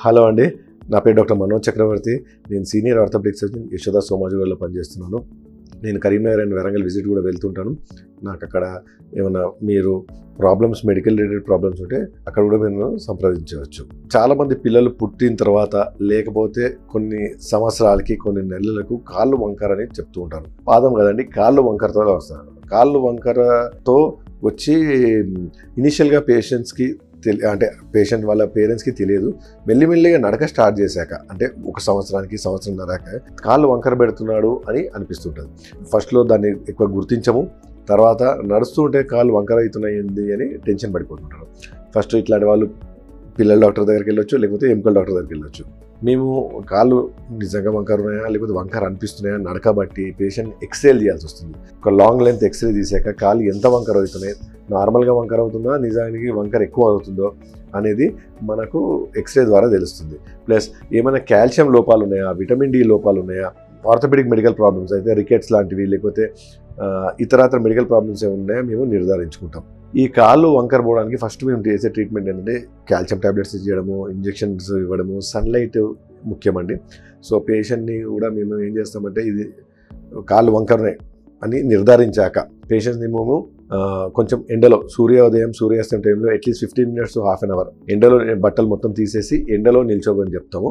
Hello అండి, నా పేరు డాక్టర్ మనోజ్ చక్రవర్తి. నేను సీనియర్ ఆర్థోపెడిక్ సర్జన్ యశోదా సోమాజిగూడలో పనిచేస్తున్నాను. నేను కరీంనగర్ అండ్ వరంగల్ విజిట్ కూడా వెళ్తుంటాను. నాకు అక్కడ ఏమైనా మీరు ప్రాబ్లమ్స్, మెడికల్ రిలేటెడ్ ప్రాబ్లమ్స్ ఉంటే అక్కడ కూడా మీరు సంప్రదించవచ్చు. చాలామంది పిల్లలు పుట్టిన తర్వాత లేకపోతే కొన్ని సంవత్సరాలకి, కొన్ని నెలలకు కాళ్ళు వంకరని చెప్తూ ఉంటారు. పాదం కదండి, కాళ్ళు వంకరతో వస్తారు. కాళ్ళు వంకరతో వచ్చి ఇనిషియల్గా పేషెంట్స్కి అంటే పేషెంట్ వాళ్ళ పేరెంట్స్కి తెలియదు. మెల్లిమెల్లిగా నడక స్టార్ట్ చేశాక, అంటే ఒక సంవత్సరంన్నరాక కాళ్ళు వంకర పెడుతున్నాడు అని అనిపిస్తుంటుంది. ఫస్ట్లో దాన్ని ఎక్కువ గుర్తించము, తర్వాత నడుస్తూ ఉంటే కాళ్ళు వంకర అవుతున్నాయింది అని టెన్షన్ పడిపోతుంటారు. ఫస్ట్ ఇట్లాంటి వాళ్ళు పిల్లల డాక్టర్ దగ్గరికి వెళ్ళొచ్చు, లేకపోతే ఎముకల డాక్టర్ దగ్గరికి వెళ్ళొచ్చు. మేము కాళ్ళు నిజంగా వంకర ఉన్నాయా లేకపోతే వంకర అనిపిస్తున్నాయా నడక బట్టి పేషెంట్ ఎక్స్రేలు చేయాల్సి వస్తుంది. ఒక లాంగ్ లెంత్ ఎక్స్రే తీసాక కాళ్ళు ఎంత వంకర అవుతున్నాయి, నార్మల్గా వంకర అవుతుందో నిజానికి వంకర ఎక్కువ అవుతుందో అనేది మనకు ఎక్స్రే ద్వారా తెలుస్తుంది. ప్లస్ ఏమైనా కాల్షియం లోపాలు ఉన్నాయా, విటమిన్ డి లోపాలు ఉన్నాయా, ఆర్థోపెడిక్ మెడికల్ ప్రాబ్లమ్స్ అయితే రికెట్స్ లాంటివి లేకపోతే ఇతరత్ర మెడికల్ ప్రాబ్లమ్స్ ఏమి ఉన్నాయో మేము నిర్ధారించుకుంటాం. ఈ కాళ్ళు వంకర పోవడానికి ఫస్ట్ మేము చేసే ట్రీట్మెంట్ ఏంటంటే కాల్షియం టాబ్లెట్స్ ఇవ్వడము, ఇంజెక్షన్స్ ఇవ్వడము, సన్లైట్ ముఖ్యమండి. సో పేషెంట్ని కూడా మేము ఏం చేస్తామంటే ఇది కాళ్ళు వంకరనే అని నిర్ధారించాక పేషెంట్స్ని మేము కొంచెం ఎండలో సూర్యాస్తం టైంలో at least 15 minutes to half an hour ఎండలో బట్టలు మొత్తం తీసేసి ఎండలో నిల్చోమని చెప్తాము.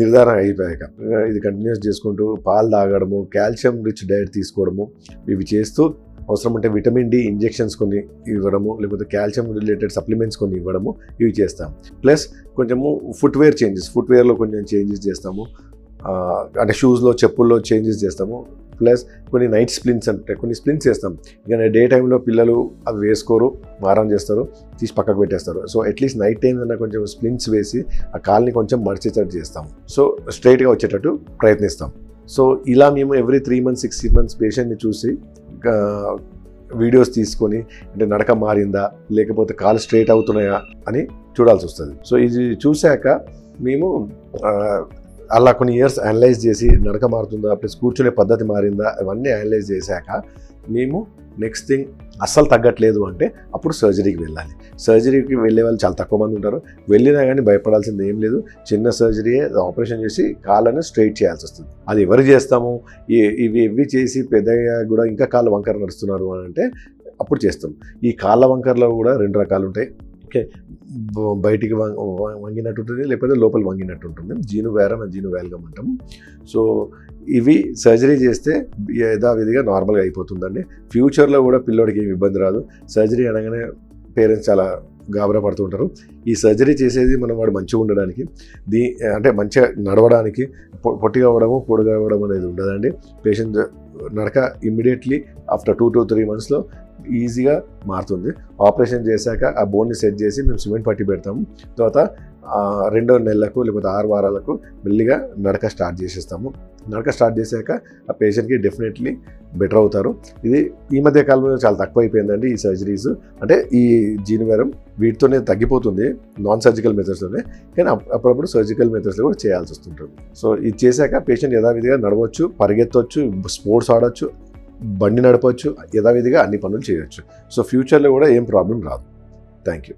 నిర్ధారణ అయిపోయాక ఇది కంటిన్యూస్ చేసుకుంటూ పాలు తాగడము, కాల్షియం రిచ్ డైట్ తీసుకోవడము, ఇవి చేస్తూ అవసరం అంటే విటమిన్ డి ఇంజెక్షన్స్ కొన్ని ఇవ్వడము, లేకపోతే కాల్షియం రిలేటెడ్ సప్లిమెంట్స్ కొన్ని ఇవ్వడము, ఇవి చేస్తాం. ప్లస్ కొంచెము ఫుట్వేర్లో కొంచెం చేంజెస్ చేస్తాము. అంటే షూస్లో, చెప్పుల్లో చేంజెస్ చేస్తాము. ప్లస్ కొన్ని నైట్ స్ప్లింట్స్ అంటే కొన్ని స్ప్లింట్స్ చేస్తాం. ఇక డే టైంలో పిల్లలు అవి వేసుకోరు, మారం చేస్తారు, తీసి పక్కకు పెట్టేస్తారు. సో అట్లీస్ట్ నైట్ టైం అన్నా కొంచెం స్ప్లింట్స్ వేసి ఆ కాల్ని కొంచెం మడిచేటట్టు చేస్తాం. సో స్ట్రైట్గా వచ్చేటట్టు ప్రయత్నిస్తాం. సో ఇలా మేము ఎవ్రీ 3 months 6 months పేషెంట్ని చూసి వీడియోస్ తీసుకొని అంటే నడక మారిందా లేకపోతే కాలు స్ట్రైట్ అవుతున్నాయా అని చూడాల్సి వస్తుంది. సో ఇది చూశాక మేము అలా కొన్ని ఇయర్స్ అనలైజ్ చేసి నడక మారుతుందా ప్లస్ కూర్చునే పద్ధతి మారిందా అవన్నీ అనలైజ్ చేశాక మేము నెక్స్ట్ థింగ్ అస్సలు తగ్గట్లేదు అంటే అప్పుడు సర్జరీకి వెళ్ళాలి. సర్జరీకి వెళ్ళే వాళ్ళు చాలా తక్కువ మంది ఉంటారు. వెళ్ళినా కానీ భయపడాల్సింది ఏం లేదు. చిన్న సర్జరీయే, ఆపరేషన్ చేసి కాళ్ళని స్ట్రైట్ చేయాల్సి వస్తుంది. అది ఎవరు చేస్తాము, ఇవి చేసి పెద్దగా కూడా ఇంకా కాళ్ళ వంకర నడుస్తున్నారు అని అంటే అప్పుడు చేస్తాం. ఈ కాళ్ళ వంకరలో కూడా 2 రకాలు ఉంటాయి. ఓకే, బయటికి వంగినట్టు ఉంటుంది, లేకపోతే లోపల వంగినట్టు ఉంటుంది. జీనువారం అండ్ జీనువాల్గమ్ అంటాము. సో ఇవి సర్జరీ చేస్తే యథావిధిగా నార్మల్గా అయిపోతుందండి. ఫ్యూచర్లో కూడా పిల్లోడికి ఏమి ఇబ్బంది రాదు. సర్జరీ అనగానే పేరెంట్స్ చాలా గాబరా పడుతుంటారు. ఈ సర్జరీ చేసేది మనం వాడు మంచిగా ఉండడానికి, అంటే మంచిగా నడవడానికి, పొట్టిగా అవ్వడము పొడుగా అవ్వడం అనేది ఉండదండి. పేషెంట్ నడక ఇమ్మీడియట్లీ ఆఫ్టర్ 2 to 3 months ఈజీగా మారుతుంది. ఆపరేషన్ చేశాక ఆ బోన్ని సెట్ చేసి మేము సిమెంట్ పట్టి పెడతాము. తర్వాత 2 నెలలకు లేకపోతే 6 వారాలకు మెల్లిగా నడక స్టార్ట్ చేసేస్తాము. నడక స్టార్ట్ చేశాక ఆ పేషెంట్కి డెఫినెట్లీ బెటర్ అవుతారు. ఇది ఈ మధ్య కాలంలో చాలా తక్కువ అయిపోయిందండి ఈ సర్జరీస్. అంటే ఈ జీనువారం వీటితోనే తగ్గిపోతుంది నాన్ సర్జికల్ మెథడ్స్తోనే, కానీ అప్పుడప్పుడు సర్జికల్ మెథడ్స్లో కూడా చేయాల్సి వస్తుంటుంది. సో ఇది చేశాక పేషెంట్ యథావిధిగా నడవచ్చు, పరిగెత్తవచ్చు, స్పోర్ట్స్ ఆడవచ్చు, బండి నడపవచ్చు, యథావిధిగా అన్ని పనులు చేయవచ్చు. సో ఫ్యూచర్లో కూడా ఏం ప్రాబ్లం రాదు. Thank you.